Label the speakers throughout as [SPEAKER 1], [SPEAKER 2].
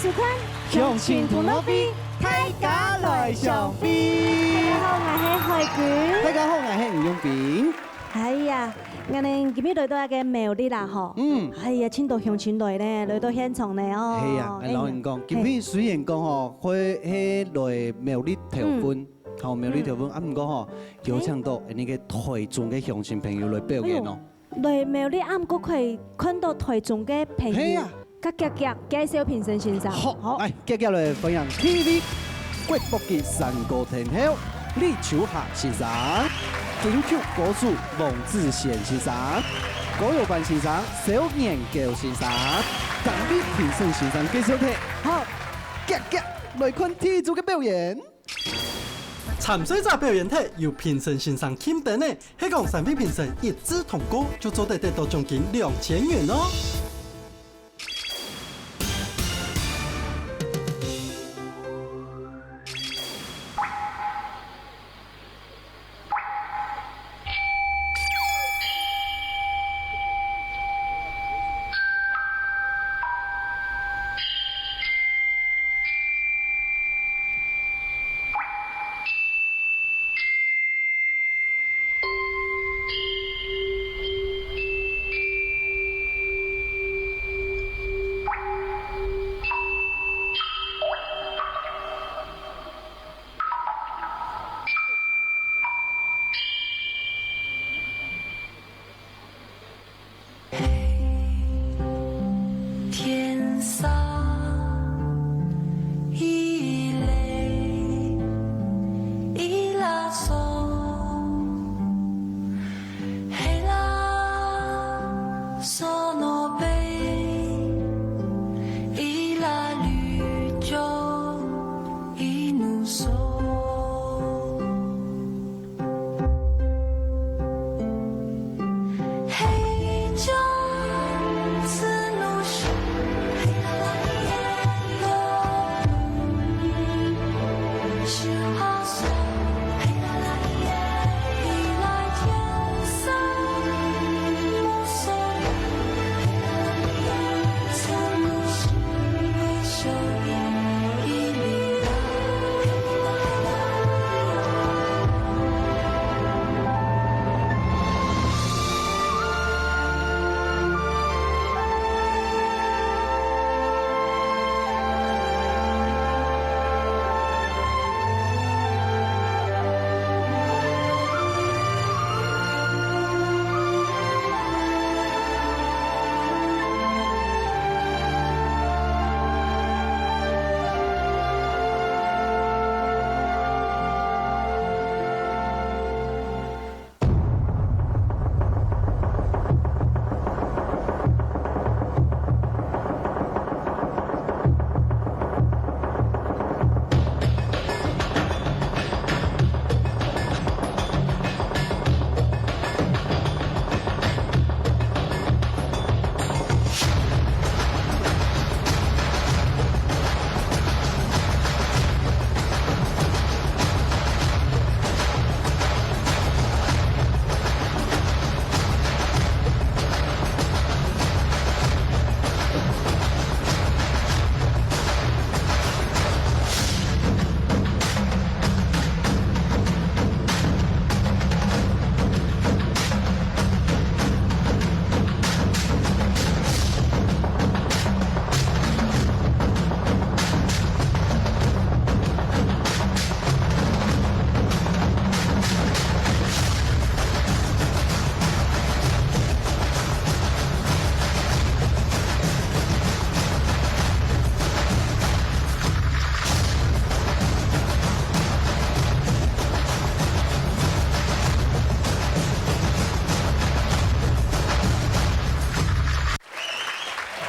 [SPEAKER 1] 收看《
[SPEAKER 2] 向前同路比，大家来相比。
[SPEAKER 1] 大家好，我係海軍。
[SPEAKER 2] 大家好，我係吳永平。
[SPEAKER 1] 哎呀，我哋今日來到一個廟裡啦，嗬。哎呀，請到鄉親來呢，來到現場呢哦。
[SPEAKER 2] 係啊，老人講，今日雖然講嗬，會係來廟裡投分，好廟裡投分，啊唔過嗬，邀請到呢個台中嘅鄉親朋友來表演咯。
[SPEAKER 1] 來廟裡啱嗰可以看到台中嘅朋友，甲介紹評審先生。
[SPEAKER 2] 好，嚟接下來歡迎 TV 國寶級山歌天后李秋霞先生。京劇歌手王子賢先生、歌謠班先生、小年教先生、港美評審先生繼續聽，好，來看題組嘅表演。
[SPEAKER 3] 參賽者表演體由評審先生钦定的，係講3位評審一致通過，就做得到獎金2000元哦。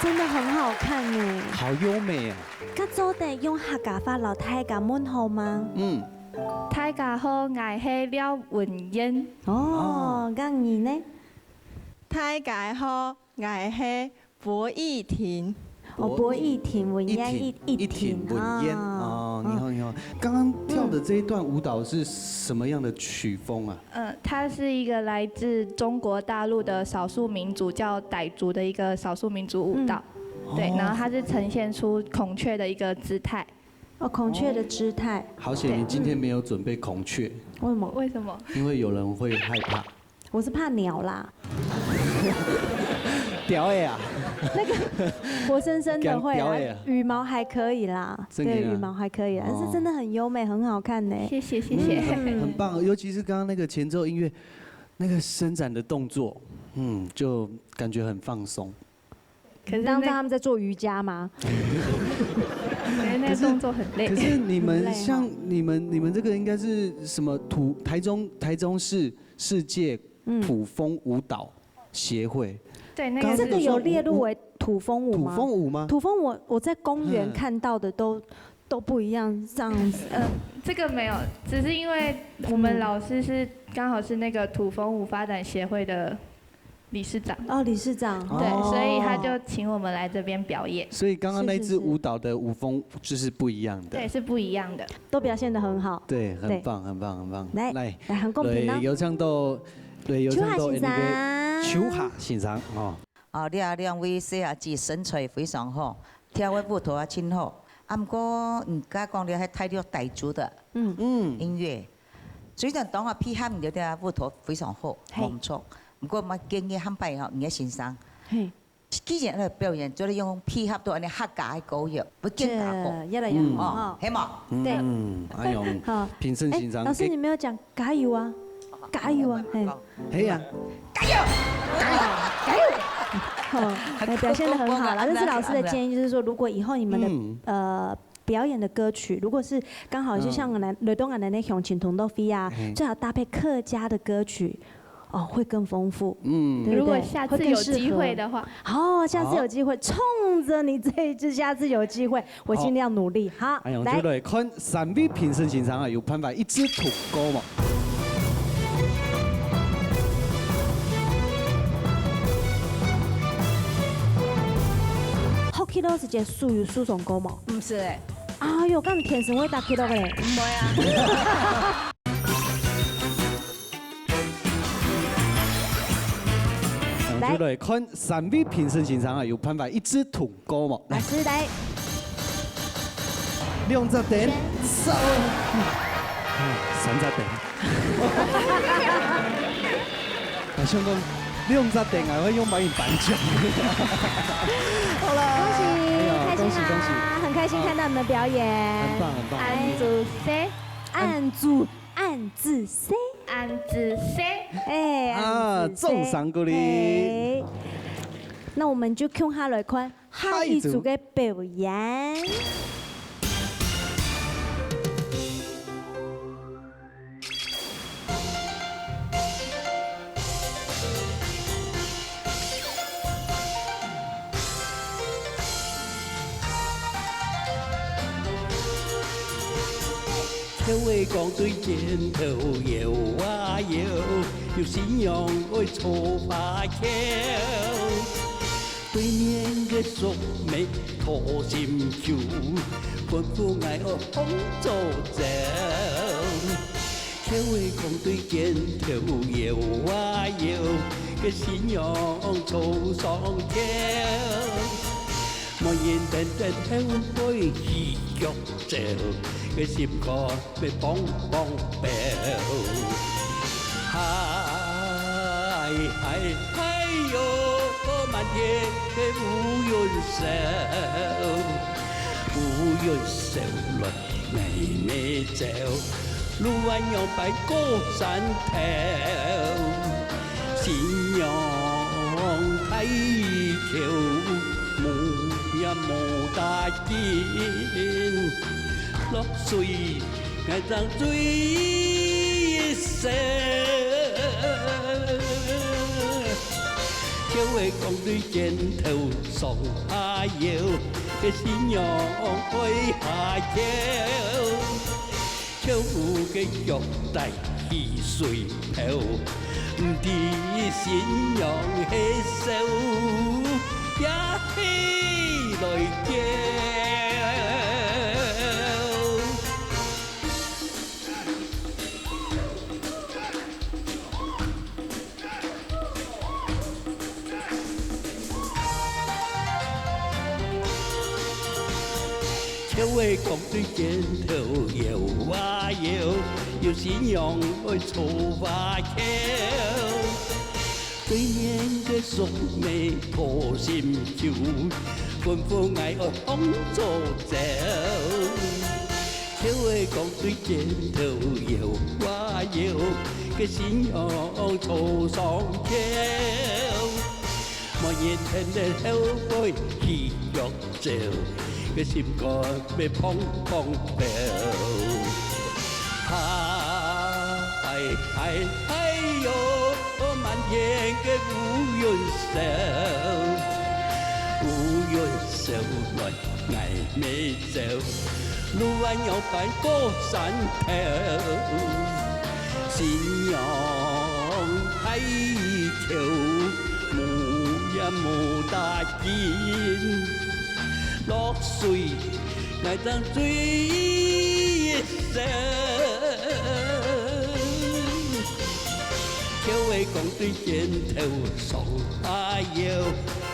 [SPEAKER 1] 真的很好看呢，
[SPEAKER 2] 好優美啊！
[SPEAKER 1] 咁做得用客家話老大家問好嗎？
[SPEAKER 4] 大家好，我係廖文燕。
[SPEAKER 1] 哦，咁你呢？
[SPEAKER 5] 大家好，我係博義婷。
[SPEAKER 1] 博義婷文燕
[SPEAKER 2] 一婷文燕哦，你好你好。剛剛跳的這一段舞蹈是什麼樣的曲風啊？
[SPEAKER 4] 它是一個來自中國大陸的少數民族叫傣族的一個少數民族舞蹈。对，然后它是呈现出孔雀的一个姿态。
[SPEAKER 1] 哦，孔雀的姿态，
[SPEAKER 2] 好险你今天没有准备孔雀，
[SPEAKER 1] 为什么？
[SPEAKER 4] 为什么？
[SPEAKER 2] 因为有人会害怕。
[SPEAKER 1] 我是怕鸟啦，
[SPEAKER 2] 屌的啊！
[SPEAKER 1] 那个活生生的会
[SPEAKER 2] 屌的啊，
[SPEAKER 1] 啦羽毛还可以啦，对，
[SPEAKER 2] 真的啊
[SPEAKER 1] 羽毛还可以啦，但
[SPEAKER 2] 哦
[SPEAKER 1] 是真的很优美，很好看呢。
[SPEAKER 4] 谢谢谢谢。
[SPEAKER 2] 很棒，尤其是刚刚那个前奏音乐，那个伸展的动作，就感觉很放松。
[SPEAKER 4] 可是
[SPEAKER 1] 当他们在做瑜伽吗？
[SPEAKER 4] 那个动作很累。
[SPEAKER 2] 可是你
[SPEAKER 1] 很累哦
[SPEAKER 2] 们像你们这个应该是什么台中市世界土风舞蹈协会？
[SPEAKER 4] 对，那个是
[SPEAKER 1] 这个有列入为土风舞
[SPEAKER 2] 土
[SPEAKER 1] 吗？
[SPEAKER 2] 风舞吗？
[SPEAKER 1] 土风我在公园看到的都不一样，这样子。
[SPEAKER 4] 这个没有，只是因为我们老师是刚好是那个土风舞发展协会的理事长，
[SPEAKER 1] 哦，理事长，
[SPEAKER 4] 对，
[SPEAKER 2] 哦
[SPEAKER 4] 所以他就请我们来这边表演。
[SPEAKER 2] 所以刚刚那
[SPEAKER 1] 是是是
[SPEAKER 2] 支舞蹈的舞风就是不一样的。
[SPEAKER 4] 对，是不一样的。
[SPEAKER 1] 都表现得很好。
[SPEAKER 2] 对，
[SPEAKER 1] 对
[SPEAKER 2] 很棒，很棒，很棒。
[SPEAKER 1] 来，很公平哦。
[SPEAKER 2] 有唱到，对，有唱到
[SPEAKER 1] 秋夏欣赏
[SPEAKER 2] 秋夏欣赏哦。
[SPEAKER 6] 你两位小孩子身材非常好，跳的舞蹈也真好。不过唔敢讲了，係太了傣族的音乐。虽然當下配合你的舞蹈非常好，唔錯。不過我建議喊拜你嘅先生。既然表演，就利用配合到你客家嘅歌謠，會更加好。
[SPEAKER 1] 越来越好。
[SPEAKER 6] 係嘛？
[SPEAKER 1] 对，
[SPEAKER 2] 哎呦，
[SPEAKER 1] 好。
[SPEAKER 2] 评审欣赏。
[SPEAKER 1] 老师你没有讲加油啊，加油啊，
[SPEAKER 2] 嘿呀，
[SPEAKER 6] 加油！
[SPEAKER 1] 加油！好，表现得很好了。这是老师的建议，就是说，如果以后你们的表演的歌曲，如果是刚好就像雷东岸的那《雄青铜豆飞》啊，最好搭配客家的歌曲。哦，会更丰富。
[SPEAKER 4] 如果下次有机会的话，
[SPEAKER 1] 好，下次有机会，冲着你这一次，下次有机会，我尽量努力。好，
[SPEAKER 2] 来，就来看3位评审欣赏啊，有颁发一支土歌嘛。
[SPEAKER 1] 好 K 都是一个属于输送歌嘛？
[SPEAKER 6] 唔是诶，
[SPEAKER 1] 哎呦，咁天生会打 K 都个嘞？
[SPEAKER 6] 唔会啊。
[SPEAKER 2] 就来看3位评审欣赏啊，有颁发一支土歌嘛。
[SPEAKER 1] 老师来
[SPEAKER 2] ，2点3，30点。我想讲2点啊，我用把你颁奖。好啦，
[SPEAKER 1] 恭喜，开心
[SPEAKER 2] 恭喜，
[SPEAKER 1] 啦，很开心看到你们表演，
[SPEAKER 2] 很棒很棒。
[SPEAKER 4] 按住 C，
[SPEAKER 1] 按字 C。
[SPEAKER 4] 按字 C，
[SPEAKER 1] 哎，
[SPEAKER 2] 送上过你。
[SPEAKER 1] 那我们就看下来看下一组的表演。
[SPEAKER 7] 跳的港對箭頭搖啊搖，要信仰愛錯把橋。對面嘅淑美拖尖橋，吩咐嗌我紅做走。跳的港對箭頭搖啊搖，嘅信仰草上跳。莫言等等香杯起腳照，嘅心肝被砰砰爆。嗨嗨嗨喲，漫天嘅烏雲秀，烏雲秀來危咩走，路彎又擺過山頭，信仰太橋。也無大見，落水眼爭最深，跳的港對箭頭上下搖，嘅信仰開下跳，跳舞嘅腳帶起水泡，唔知信仰係手。也起來叫。笑话讲对肩头摇啊摇，有信仰去做花桥。对面的淑美托心酒，吩咐爱我当作走。笑话讲对肩头摇啊摇，个信仰做上桥。莫言天的后悔喜欲照，个心肝要砰砰跳。哎哎哎哟，漫天的乌云秀，乌云秀来爱美走，路弯腰摆过山头，信仰太潮。也无大见，落水乃当水上。笑话讲对肩头上下摇，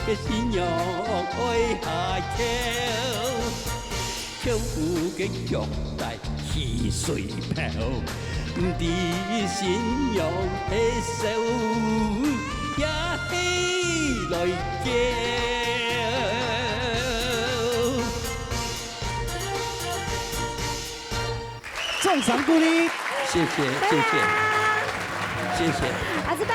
[SPEAKER 7] 个信仰开下桥，巧妇嘅脚带似水漂，唔知信仰的手也起来叫。
[SPEAKER 2] 重赏鼓励，
[SPEAKER 7] 谢谢谢谢谢谢。
[SPEAKER 1] 阿子爸，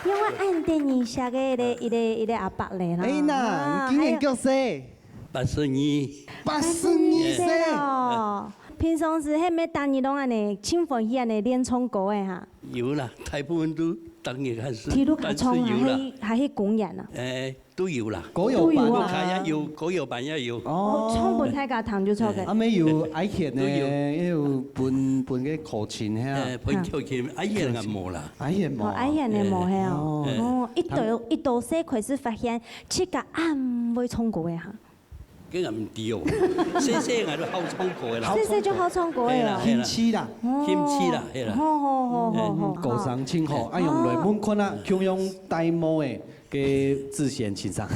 [SPEAKER 1] 因为按电影下个一个阿伯嘞啦。
[SPEAKER 2] 哎呐，今年叫谁
[SPEAKER 7] 82。
[SPEAKER 2] 82岁
[SPEAKER 1] 哦。平常时迄咩当日拢安尼，清粉鱼安尼练葱歌的哈。
[SPEAKER 7] 有啦，大部分都当然还是，
[SPEAKER 1] 提路卡葱
[SPEAKER 7] 有
[SPEAKER 1] 还是公演啊？
[SPEAKER 7] 都有啦，
[SPEAKER 2] 果有版
[SPEAKER 7] 我看也有，果有版也有。
[SPEAKER 1] 哦，葱本太加糖就错嘅。
[SPEAKER 2] 阿妹有爱犬呢，也有分个口琴遐。
[SPEAKER 7] 分口琴，爱犬也无啦。
[SPEAKER 2] 爱犬无。
[SPEAKER 1] 爱犬的无遐哦。哦，一道细开始发现，七个暗会葱歌的哈。
[SPEAKER 7] 梗係唔對哦，細細我都好唱歌啦，
[SPEAKER 1] 細細就好唱歌嘅啦，
[SPEAKER 2] 興起啦，
[SPEAKER 7] 興起啦，係啦。
[SPEAKER 1] 好，
[SPEAKER 2] 歌聲清好，啊用來滿款啊，享用大幕嘅嘅自弦欣賞。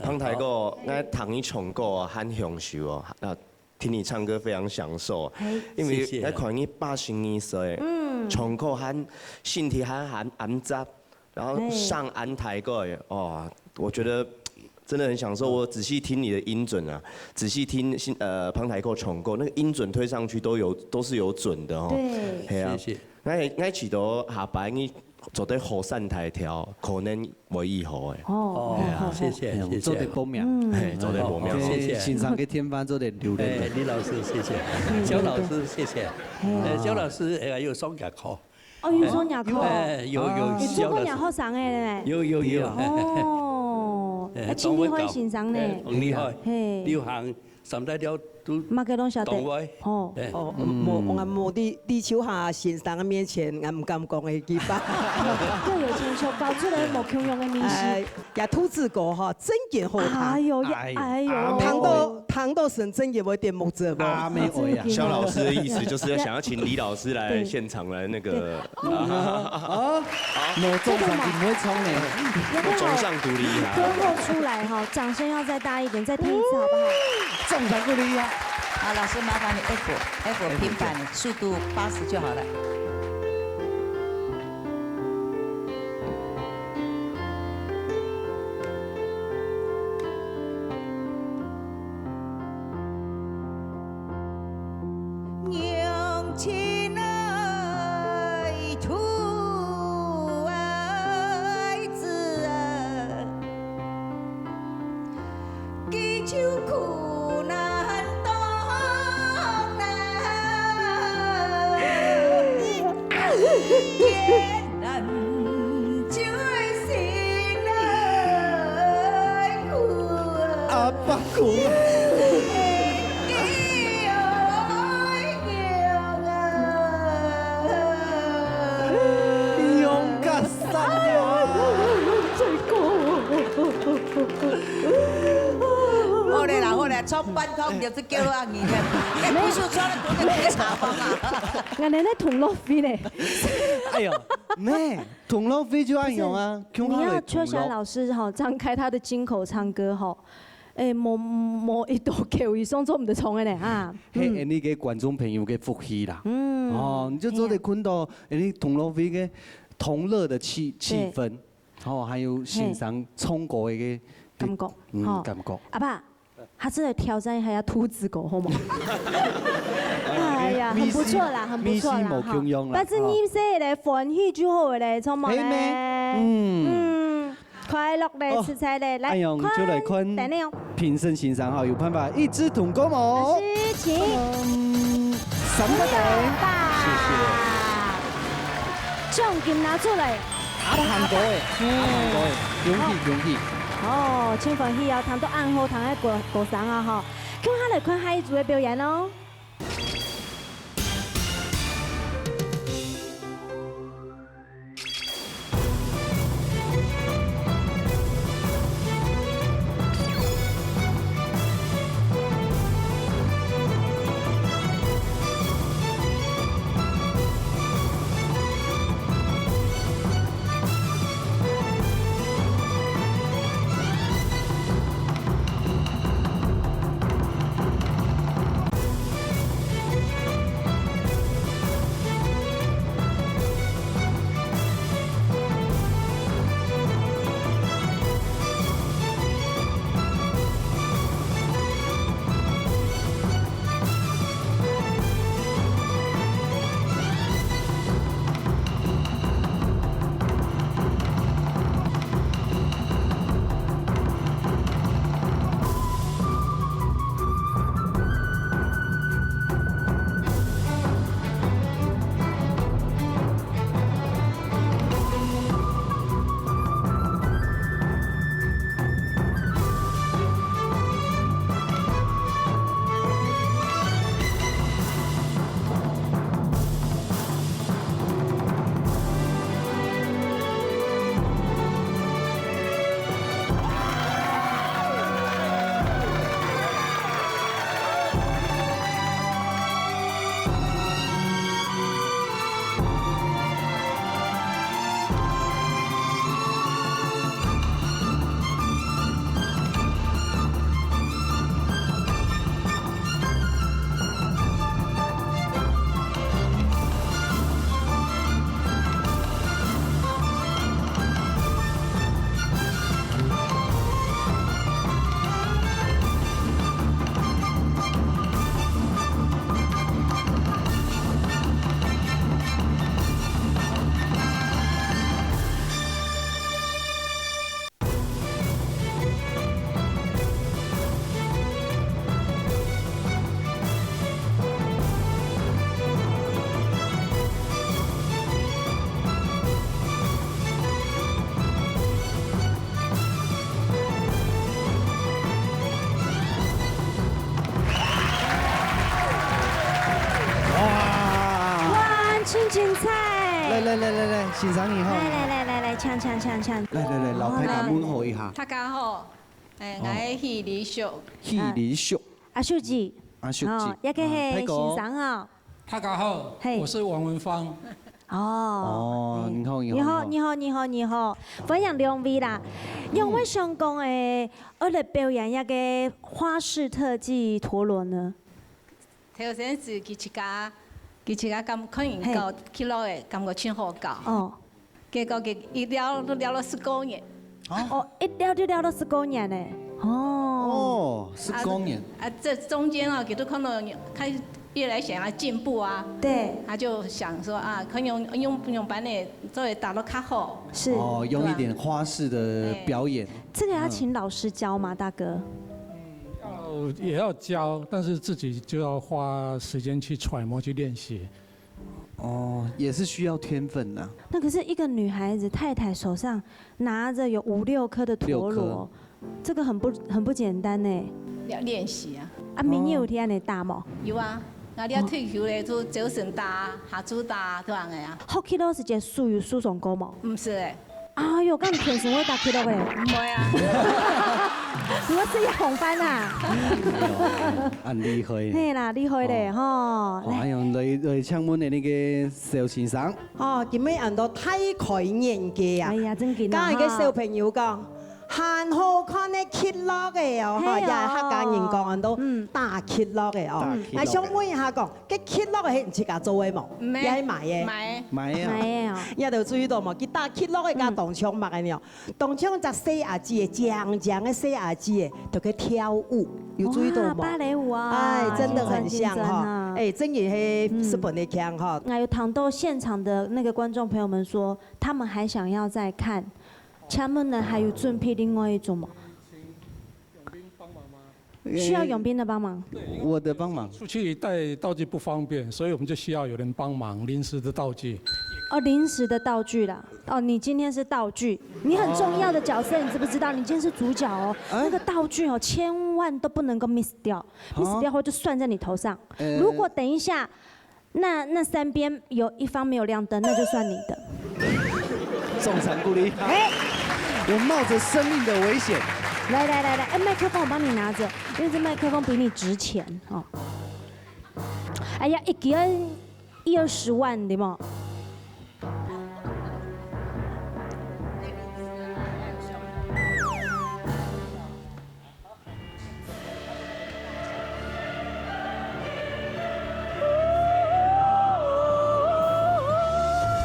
[SPEAKER 8] 彭台哥，我唐一重歌很享受哦，啊，聽你唱歌非常享受，因為我看你82歲，重歌很身體很安雜，然後上安台歌哦，我覺得。 真的很享受，我仔细听你的音准啊，仔细听彭台歌重歌，那个音准推上去都是有准的哦。
[SPEAKER 1] 对，
[SPEAKER 8] 啊，
[SPEAKER 7] 謝謝。
[SPEAKER 8] 我起到下擺你做對後山台條，可能冇意好嘅。
[SPEAKER 1] 哦，
[SPEAKER 7] 謝謝謝謝。
[SPEAKER 2] 做得保妙，
[SPEAKER 8] 做得保妙。
[SPEAKER 7] 謝謝。
[SPEAKER 2] 欣賞嘅天分做得流利。
[SPEAKER 7] 李老師謝謝，焦老師謝謝，焦老師還有雙牙科。
[SPEAKER 1] 哦，有雙牙科。
[SPEAKER 7] 有。
[SPEAKER 1] 你做過牙科上嘅咧？
[SPEAKER 7] 有。
[SPEAKER 1] 哦。 青你會欣賞呢？
[SPEAKER 7] 很厲害，流行三大條都。
[SPEAKER 1] 乜嘅攏曉得。
[SPEAKER 9] 哦。我地球下欣賞嘅面前，我唔敢講嘅幾把。
[SPEAKER 1] 又有千秋搞出來冇共用嘅面試。
[SPEAKER 9] 也吐字過哈，真言好談。
[SPEAKER 1] 哎呦，
[SPEAKER 9] 糖到神真也有點木子不？
[SPEAKER 2] 阿妹會啊。
[SPEAKER 8] 肖老師的意思就是想要請李老師來現場來那個。
[SPEAKER 2] 哦。我中上唔會衝呢。
[SPEAKER 8] 中上獨立啊。
[SPEAKER 1] 歌後出來哈，掌聲要再大一點，再聽一次好不好？
[SPEAKER 2] 中上獨立啊。
[SPEAKER 6] 好，老師麻煩你 F 平板，速度80就好了。娘亲爱，土爱子啊，地球苦难。
[SPEAKER 2] 阿爸苦。勇敢善良。
[SPEAKER 6] 好嘞，從班空就只叫我阿姨嘅，你數錯了，我哋茶房啊。
[SPEAKER 1] 我哋咧銅鑼飛咧。
[SPEAKER 2] 哎呦，妹，銅鑼飛就愛用啊。
[SPEAKER 1] 你要秋霞老師哈張開他的金口唱歌哈。无一度叫伊送做唔得创的呢啊。
[SPEAKER 2] 迄你给观众朋友给福气啦。哦，你就做得看到你同乐会嘅同乐的气氛，哦，还有欣赏冲过嘅
[SPEAKER 1] 感觉，
[SPEAKER 2] 感觉。
[SPEAKER 1] 阿爸，他真的挑战一下兔子狗，好吗？哎呀，很不错啦，很不错啦哈。但是你说嘞，欢喜就好嘞，充满嘞，快乐嘞，吃菜嘞，来，
[SPEAKER 2] 就来看
[SPEAKER 1] 等你哦。
[SPEAKER 2] 评审欣赏好有办法，一只土狗毛。
[SPEAKER 1] 是，请。
[SPEAKER 2] 3个点，
[SPEAKER 8] 谢谢。
[SPEAKER 1] 奖金拿出来。
[SPEAKER 2] 阿韩国的，恭喜恭喜。
[SPEAKER 1] 哦，真欢喜哦，谈到暗号，谈喺过生啊吼，咁下来看下一组的表演哦。精彩！
[SPEAKER 2] 来，欣赏你哈！
[SPEAKER 1] 来，唱！
[SPEAKER 2] 来，老太太问候一下。
[SPEAKER 5] 大家好，我是李秀。
[SPEAKER 2] 李秀。
[SPEAKER 1] 阿秀姐。一个系欣赏哦。
[SPEAKER 10] 大家好，我是王文芳。
[SPEAKER 2] 哦，你好，
[SPEAKER 1] 欢迎两位啦。因为想讲诶，我来表演一个花式特技陀螺呢。
[SPEAKER 5] 头先是佢一家咁可能教起落嘅，感覺真好教。哦。結果佢一聊都聊了19年。
[SPEAKER 1] 哦，一聊就聊了19年呢。
[SPEAKER 2] 哦，19年。
[SPEAKER 5] 這中間啊，佢都看到他越來想要進步啊。
[SPEAKER 1] 對。
[SPEAKER 5] 他就想說啊，可以用版的作為打得較好。
[SPEAKER 1] 是。
[SPEAKER 2] 哦，用一點花式的表演。
[SPEAKER 1] 這個要請老師教嗎，大哥？
[SPEAKER 10] 也要教，但是自己就要花时间去揣摩、去练习。
[SPEAKER 2] 哦，也是需要天分呐。
[SPEAKER 1] 那可是一个女孩子太太手上拿着有5、6颗的陀螺，这个很不简单呢。
[SPEAKER 5] 要练习啊。
[SPEAKER 1] 啊，明年有天你打冇？
[SPEAKER 5] 有啊，那你要退休咧，就早晨打、下晝打這樣嘅呀。
[SPEAKER 1] 學起都是隻輸送歌冇？
[SPEAKER 5] 唔是誒。
[SPEAKER 1] 哎呦，咁平時會打起到嘅？
[SPEAKER 5] 唔會啊。
[SPEAKER 1] 我是要紅班啊！
[SPEAKER 2] 很厲害。
[SPEAKER 1] 係啦，厲害咧，嗬。
[SPEAKER 2] 哎呀，嚟唱滿你呢個小先生。
[SPEAKER 9] 哦，點解人到睇佢年紀啊？
[SPEAKER 1] 哎呀，真見
[SPEAKER 9] 家下嘅小朋友講，很好看的起落的哦，哈，也客家人讲很多大起落的哦。那想问一下讲，这起落的係唔自家做的冇？也係買的。
[SPEAKER 2] 買啊！
[SPEAKER 9] 也就注意到冇，佢打起落的加動槍買嘅呢，動槍隻細阿姐，強嘅細阿姐，就去跳舞，有注意到冇？
[SPEAKER 1] 芭蕾舞啊！
[SPEAKER 9] 哎，真的很像哈，哎，真也係日本的腔哈。
[SPEAKER 1] 还有糖豆现场的那个观众朋友们说，他们还想要再看。他们呢还有准备另外一种吗？需要永斌的帮忙。
[SPEAKER 2] 我的帮忙。
[SPEAKER 10] 出去带道具不方便，所以我们就需要有人帮忙，临时的道具。
[SPEAKER 1] 哦，临时的道具啦。哦，你今天是道具，你很重要的角色，你知不知道？你今天是主角哦。那个道具哦，千万都不能够 miss 掉，miss 掉后就算在你头上。如果等一下，那三边有一方没有亮灯，那就算你的。
[SPEAKER 2] 众残故离。我冒着生命的危险。
[SPEAKER 1] 来，哎，麦克风我帮你拿着，因为这麦克风比你值钱哦。哎呀，一个人1-20万对吗？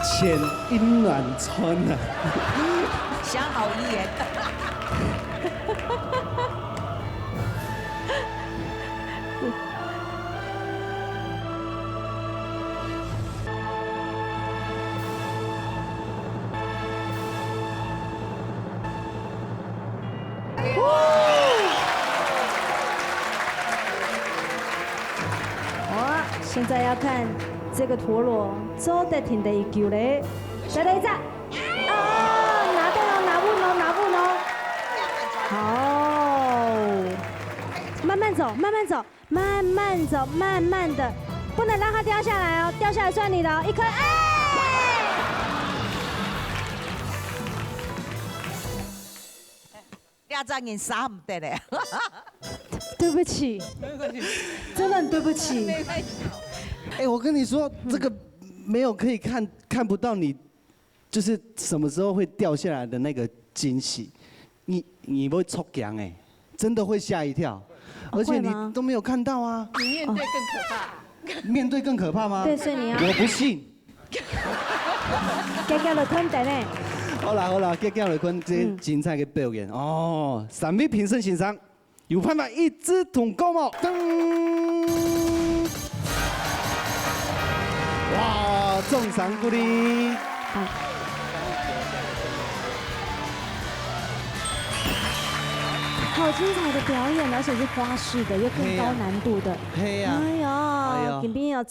[SPEAKER 2] 浅阴暖川啊！
[SPEAKER 6] 想好遗言。
[SPEAKER 1] 现在要看这个陀螺做得停的一球嘞，再来一次。哦，拿对了，拿稳哦，拿稳哦。好，慢慢走，慢慢走，慢慢走，慢慢的，不能让它掉下来哦，掉下来算你的哦，一颗，哎。
[SPEAKER 6] 亚张人杀唔得嘞。
[SPEAKER 1] 对不起，真的很对不起。
[SPEAKER 2] 哎，我跟你说，这个没有可以看不到你，就是什么时候会掉下来的那个惊喜，你会抽奖哎，真的会吓一跳，而且你都没有看到啊。
[SPEAKER 5] 你面对更可怕。
[SPEAKER 2] 面对更可怕吗？
[SPEAKER 1] 对，所以你要。
[SPEAKER 2] 我不信。
[SPEAKER 1] 加了坤等呢。
[SPEAKER 2] 好啦，加了坤这精彩的表演哦，三位评审欣赏。有办法一支筒高帽，噔！哇，众赏鼓励。
[SPEAKER 1] 好精彩的表演，而且是花式的，又更高难度的。
[SPEAKER 2] 嘿呀！
[SPEAKER 1] 哎呀，今天要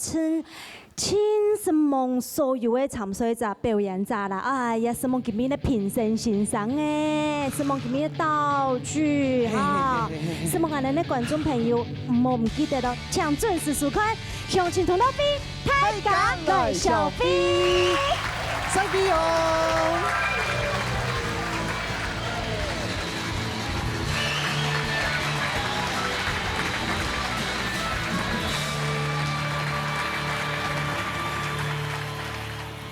[SPEAKER 1] 请什么所有的参赛者、表演者啦，哎呀，什么今天的评审欣赏诶，什么今天的道具哈，什么咱的观众朋友唔记得了，请准时收看《乡亲同乐飞》，大家来消费。
[SPEAKER 2] 3B哦。